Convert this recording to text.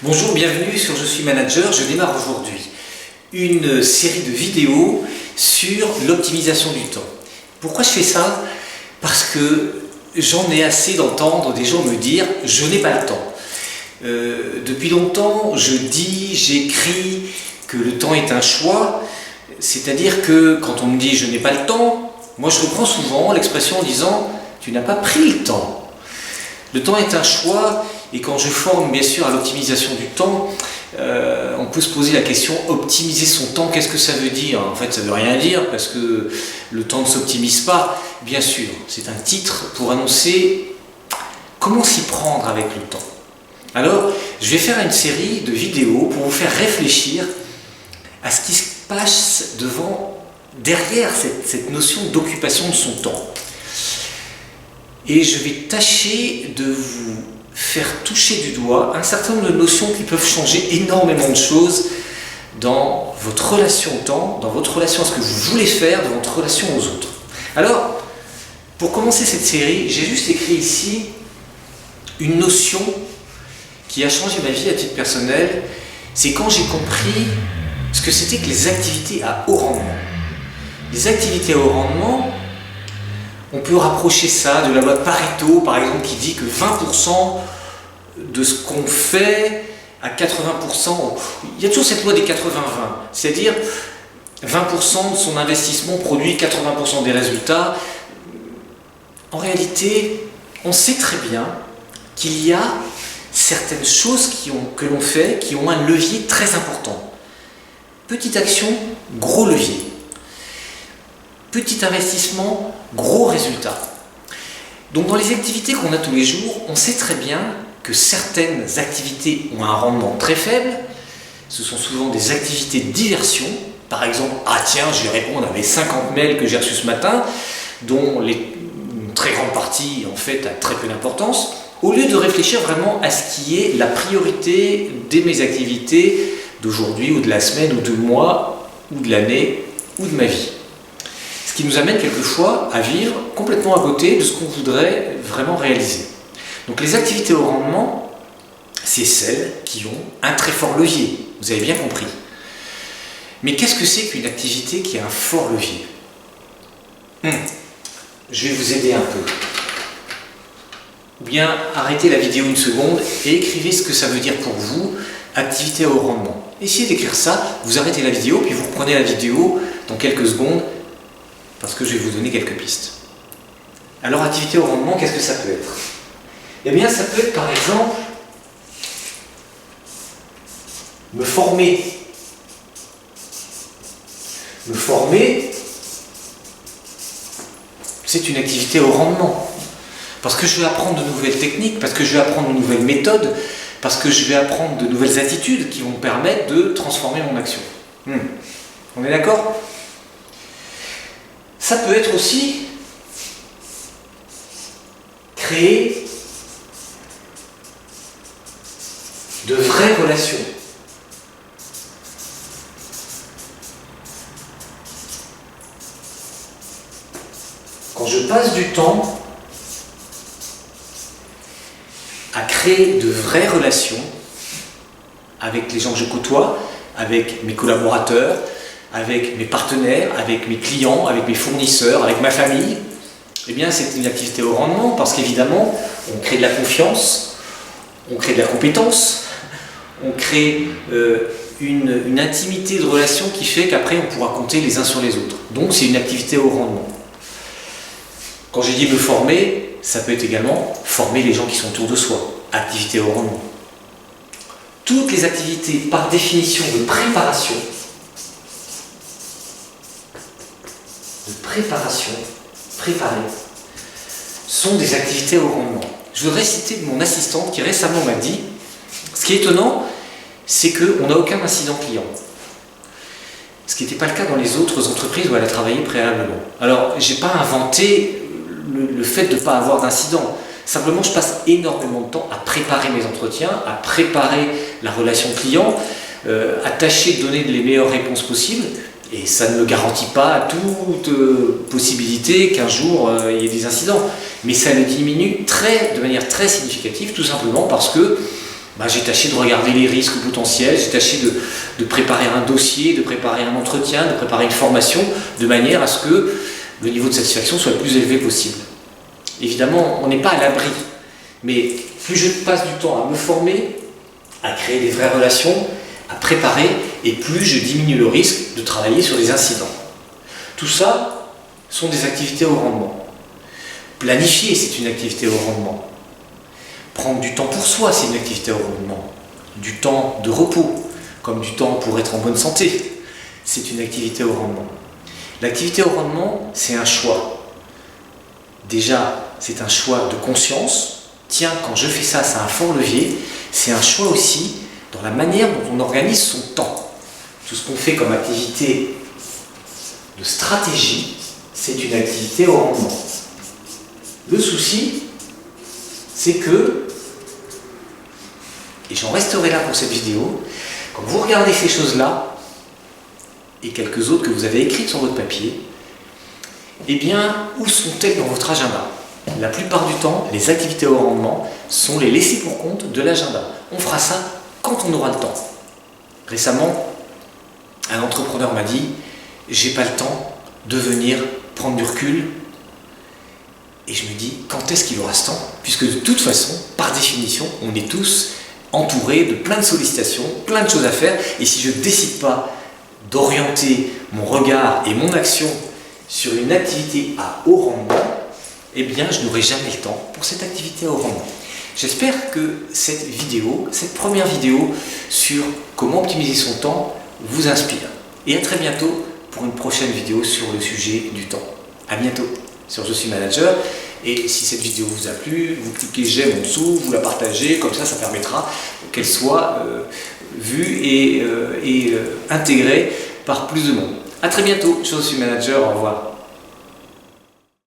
Bonjour, bienvenue sur Je suis manager. Je démarre aujourd'hui une série de vidéos sur l'optimisation du temps. Pourquoi je fais ça? Parce que j'en ai assez d'entendre des gens me dire « je n'ai pas le temps ». Depuis longtemps, je dis, j'écris que le temps est un choix, c'est-à-dire que quand on me dit « je n'ai pas le temps », moi je reprends souvent l'expression en disant « tu n'as pas pris le temps ». Le temps est un choix, et quand je forme bien sûr à l'optimisation du temps, on peut se poser la question optimiser son temps, qu'est-ce que ça veut dire? En fait, ça ne veut rien dire parce que le temps ne s'optimise pas. Bien sûr, c'est un titre pour annoncer comment s'y prendre avec le temps. Alors, je vais faire une série de vidéos pour vous faire réfléchir à ce qui se passe derrière cette notion d'occupation de son temps. Et je vais tâcher de vous faire toucher du doigt un certain nombre de notions qui peuvent changer énormément de choses dans votre relation au temps, dans votre relation à ce que vous voulez faire, dans votre relation aux autres. Alors, pour commencer cette série, j'ai juste écrit ici une notion qui a changé ma vie à titre personnel. C'est quand j'ai compris ce que c'était que les activités à haut rendement. Les activités à haut rendement, on peut rapprocher ça de la loi de Pareto, par exemple, qui dit que 20% de ce qu'on fait à 80%, il y a toujours cette loi des 80-20, c'est-à-dire 20% de son investissement produit 80% des résultats. En réalité, on sait très bien qu'il y a certaines choses que l'on fait qui ont un levier très important. Petite action, gros levier. Petit investissement, gros résultat. Donc dans les activités qu'on a tous les jours, on sait très bien que certaines activités ont un rendement très faible. Ce sont souvent des activités de diversion. Par exemple, ah tiens, je vais répondre à mes 50 mails que j'ai reçus ce matin, dont une très grande partie en fait a très peu d'importance, au lieu de réfléchir vraiment à ce qui est la priorité de mes activités d'aujourd'hui ou de la semaine ou de mois ou de l'année ou de ma vie. Ce qui nous amène quelquefois à vivre complètement à côté de ce qu'on voudrait vraiment réaliser. Donc les activités au rendement, c'est celles qui ont un très fort levier, vous avez bien compris. Mais qu'est-ce que c'est qu'une activité qui a un fort levier? Je vais vous aider un peu. Ou bien arrêtez la vidéo une seconde et écrivez ce que ça veut dire pour vous, activité à haut rendement. Essayez d'écrire ça, vous arrêtez la vidéo, puis vous reprenez la vidéo dans quelques secondes, parce que je vais vous donner quelques pistes. Alors, activité au rendement, qu'est-ce que ça peut être? Eh bien, ça peut être par exemple me former. Me former, c'est une activité au rendement. Parce que je vais apprendre de nouvelles techniques, parce que je vais apprendre de nouvelles méthodes, parce que je vais apprendre de nouvelles attitudes qui vont me permettre de transformer mon action. On est d'accord? Ça peut être aussi créer de vraies relations. Quand je passe du temps à créer de vraies relations avec les gens que je côtoie, avec mes collaborateurs, avec mes partenaires, avec mes clients, avec mes fournisseurs, avec ma famille, eh bien c'est une activité au rendement parce qu'évidemment on crée de la confiance, on crée de la compétence, on crée une intimité de relation qui fait qu'après on pourra compter les uns sur les autres. Donc c'est une activité au rendement. Quand j'ai dit me former, ça peut être également former les gens qui sont autour de soi, activité au rendement. Toutes les activités par définition de préparation, préparer, sont des activités au rendement. Je voudrais citer mon assistante qui récemment m'a dit, ce qui est étonnant, c'est qu'on n'a aucun incident client. Ce qui n'était pas le cas dans les autres entreprises où elle a travaillé préalablement. Alors, je n'ai pas inventé le fait de ne pas avoir d'incident. Simplement, je passe énormément de temps à préparer mes entretiens, à préparer la relation client, à tâcher de donner les meilleures réponses possibles. Et ça ne me garantit pas toute possibilité qu'un jour il y ait des incidents. Mais ça le diminue de manière très significative, tout simplement parce que j'ai tâché de regarder les risques potentiels, j'ai tâché de préparer un dossier, de préparer un entretien, de préparer une formation, de manière à ce que le niveau de satisfaction soit le plus élevé possible. Évidemment, on n'est pas à l'abri, mais plus je passe du temps à me former, à créer des vraies relations, à préparer, et plus je diminue le risque de travailler sur des incidents. Tout ça sont des activités au rendement. Planifier, c'est une activité au rendement. Prendre du temps pour soi, c'est une activité au rendement. Du temps de repos, comme du temps pour être en bonne santé, c'est une activité au rendement. L'activité au rendement, c'est un choix. Déjà, c'est un choix de conscience. Tiens, quand je fais ça, ça a un fort levier. C'est un choix aussi dans la manière dont on organise son temps. Tout ce qu'on fait comme activité de stratégie, c'est une activité au rendement. Le souci, c'est que, et j'en resterai là pour cette vidéo, quand vous regardez ces choses-là, et quelques autres que vous avez écrites sur votre papier, eh bien, où sont-elles dans votre agenda? La plupart du temps, les activités au rendement sont les laissés pour compte de l'agenda. On fera ça quand on aura le temps. Récemment, un entrepreneur m'a dit « j'ai pas le temps de venir prendre du recul ». Et je me dis, quand est-ce qu'il aura ce temps? Puisque de toute façon, par définition, on est tous entourés de plein de sollicitations, plein de choses à faire. Et si je ne décide pas d'orienter mon regard et mon action sur une activité à haut rendement, eh bien, je n'aurai jamais le temps pour cette activité à haut rendement. J'espère que cette vidéo, cette première vidéo sur comment optimiser son temps, vous inspire. Et à très bientôt pour une prochaine vidéo sur le sujet du temps. À bientôt sur Je suis manager, et si cette vidéo vous a plu, vous cliquez j'aime en dessous, vous la partagez, comme ça permettra qu'elle soit vue et intégrée par plus de monde. A très bientôt, Je suis manager, au revoir.